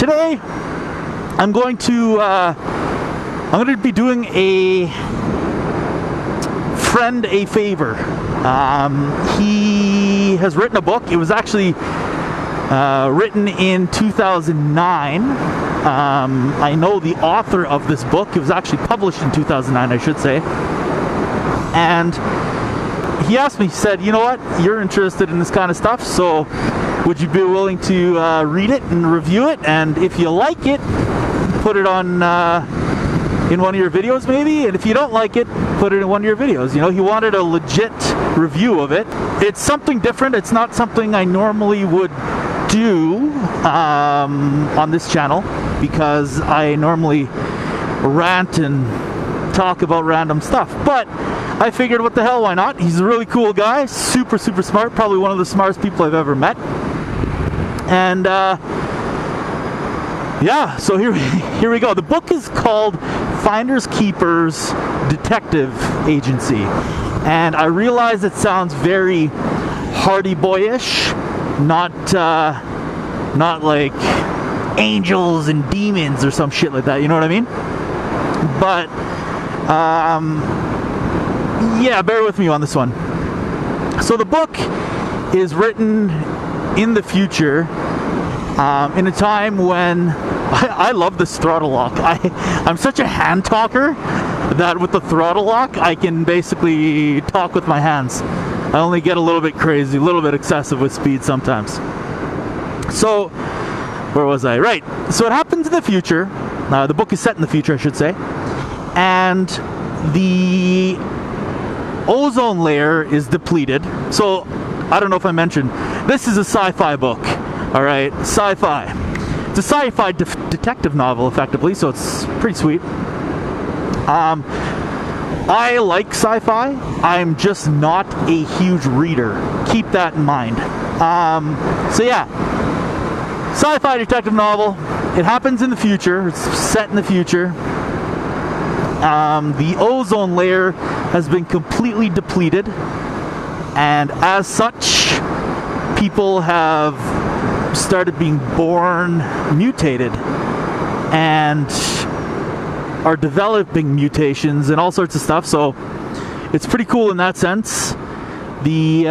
today I'm going to be doing a friend a favor. He has written a book. It was actually written in 2009. I know the author of this book. It was actually published in 2009, I should say. And he asked me, he said, you know what, you're interested in this kind of stuff, so would you be willing to read it and review it? And if you like it, put it on in one of your videos maybe, and if you don't like it, put it in one of your videos. You know, he wanted a legit review of it. It's something different. It's not something I normally would do on this channel, because I normally rant and talk about random stuff, but I figured, what the hell, why not? He's a really cool guy, super smart, probably one of the smartest people I've ever met. And yeah, so here we go. The book is called Finders Keepers Detective Agency, and I realize it sounds very Hardy Boyish, not like angels and demons or some shit like that, you know what I mean? But yeah, bear with me on this one. So the book is written in the future, in a time when I love this throttle lock. I'm such a hand talker that with the throttle lock I can basically talk with my hands. I only get a little bit crazy, a little bit excessive with speed sometimes. So where was I? Right. So it happens in the future. The book is set in the future, I should say. And the ozone layer is depleted. So I don't know if I mentioned, this is a sci-fi book. All right, sci-fi. It's a sci-fi detective novel, effectively, so it's pretty sweet. I like sci-fi. I'm just not a huge reader. Keep that in mind. So yeah, sci-fi detective novel. It happens in the future. It's set in the future. The ozone layer has been completely depleted, and as such, people have started being born mutated and are developing mutations and all sorts of stuff. So it's pretty cool in that sense. The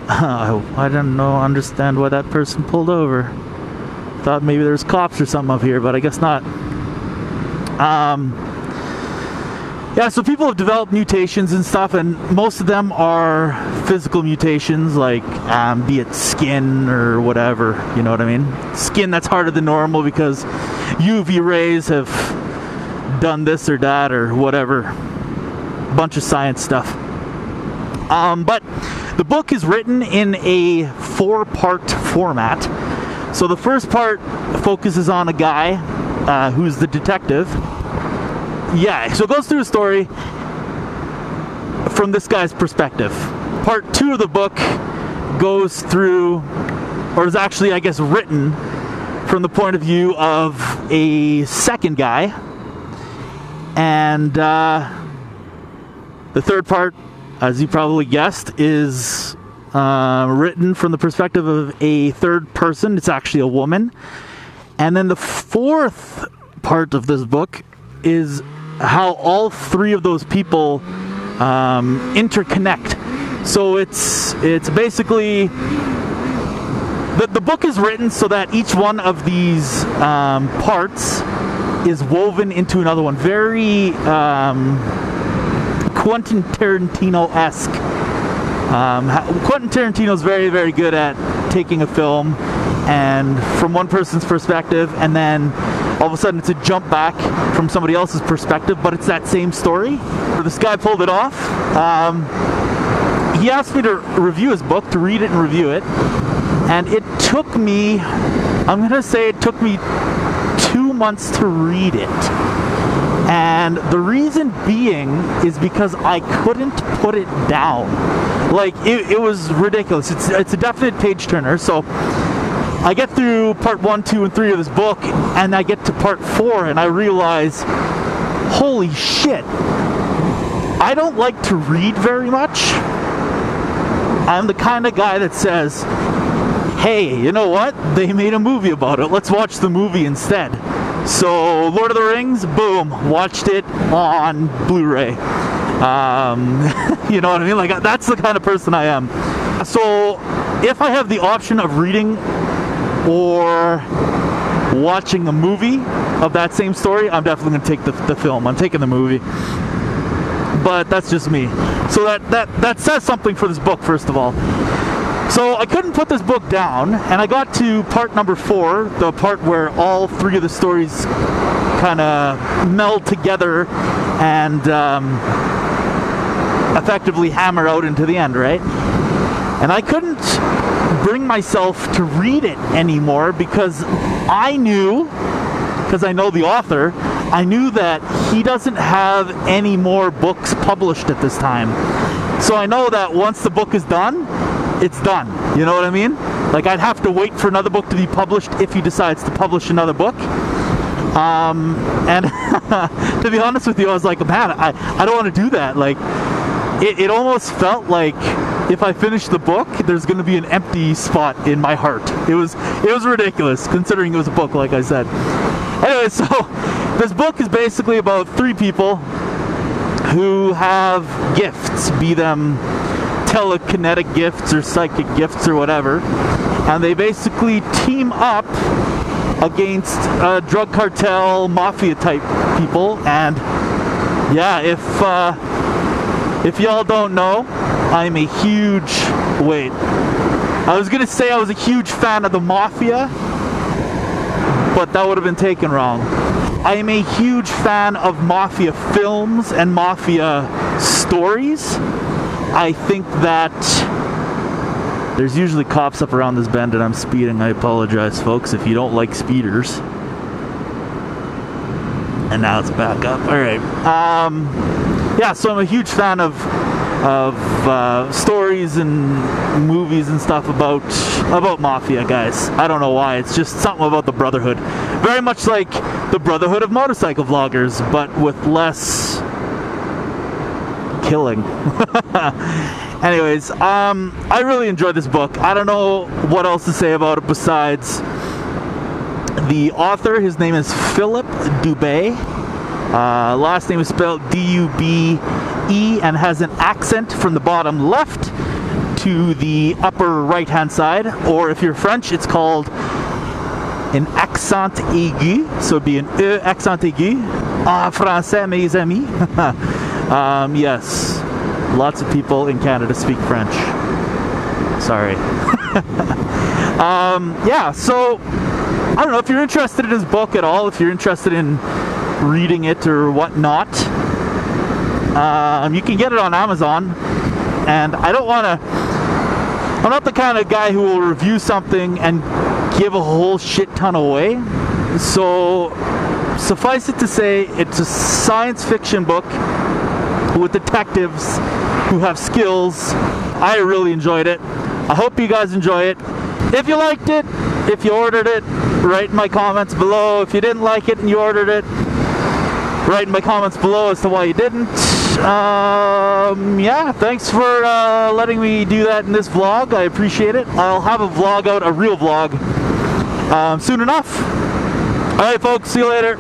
I don't understand why that person pulled over. Thought maybe there's cops or something up here, but I guess not. Yeah, so people have developed mutations and stuff, and most of them are physical mutations, like be it skin or whatever, you know what I mean? Skin that's harder than normal because UV rays have done this or that or whatever. Bunch of science stuff. But the book is written in a 4-part format. So the first part focuses on a guy who's the detective. Yeah, so it goes through a story from this guy's perspective. Part 2 of the book goes through, or is actually, I guess, written from the point of view of a second guy. And the third part, as you probably guessed, is written from the perspective of a third person. It's actually a woman. And then the fourth part of this book is how all three of those people interconnect. So it's basically the book is written so that each one of these parts is woven into another one. Very Quentin Tarantino-esque. Quentin Tarantino's very, very good at taking a film and from one person's perspective, and then all of a sudden it's a jump back from somebody else's perspective, but it's that same story. This guy pulled it off. He asked me to review his book, to read it and review it, and it took me, I'm gonna say it took me 2 months to read it. And the reason being is because I couldn't put it down. Like, it was ridiculous. It's a definite page turner. So I get through part 1, 2, and 3 of this book, and I get to part 4, and I realize, holy shit, I don't like to read very much. I'm the kind of guy that says, hey, you know what? They made a movie about it. Let's watch the movie instead. So, Lord of the Rings, boom, watched it on Blu-ray. You know what I mean? Like, that's the kind of person I am. So, if I have the option of reading or watching a movie of that same story, I'm definitely going to take the film. I'm taking the movie. But that's just me. So that says something for this book, first of all. So I couldn't put this book down, and I got to part number 4, the part where all 3 of the stories kind of meld together and effectively hammer out into the end, right? And I couldn't bring myself to read it anymore because I knew, because I know the author, I knew that he doesn't have any more books published at this time. So I know that once the book is done, it's done. You know what I mean? Like, I'd have to wait for another book to be published if he decides to publish another book. And to be honest with you, I was like, man, I don't want to do that. Like, it almost felt like if I finish the book, there's going to be an empty spot in my heart. It was ridiculous, considering it was a book, like I said. Anyway, so this book is basically about 3 people who have gifts, be them telekinetic gifts or psychic gifts or whatever, and they basically team up against drug cartel, mafia type people. And yeah, if y'all don't know, I'm a huge, I was gonna say I was a huge fan of the mafia, but that would have been taken wrong. I am a huge fan of mafia films and mafia stories. I think that there's usually cops up around this bend and I'm speeding. I apologize, folks, if you don't like speeders. And now it's back up. All right. Yeah, so I'm a huge fan of stories and movies and stuff about mafia, guys. I don't know why. It's just something about the Brotherhood. Very much like the Brotherhood of motorcycle vloggers, but with less killing. Anyways, I really enjoyed this book. I don't know what else to say about it besides the author. His name is Philip Dubé. Last name is spelled D-U-B-E and has an accent from the bottom left to the upper right hand side, or if you're French, it's called an accent aigu, so it'd be an E accent aigu en français, mes amis. Yes, lots of people in Canada speak French. Sorry. Yeah, so I don't know if you're interested in this book at all, if you're interested in reading it or whatnot. You can get it on Amazon, and I'm not the kind of guy who will review something and give a whole shit ton away. So suffice it to say, it's a science fiction book with detectives who have skills. I really enjoyed it. I hope you guys enjoy it. If you liked it, if you ordered it, write in my comments below. If you didn't like it and you ordered it, write in my comments below as to why you didn't. Yeah, thanks for letting me do that in this vlog. I appreciate it. I'll have a vlog out, a real vlog, soon enough. Alright folks, see you later.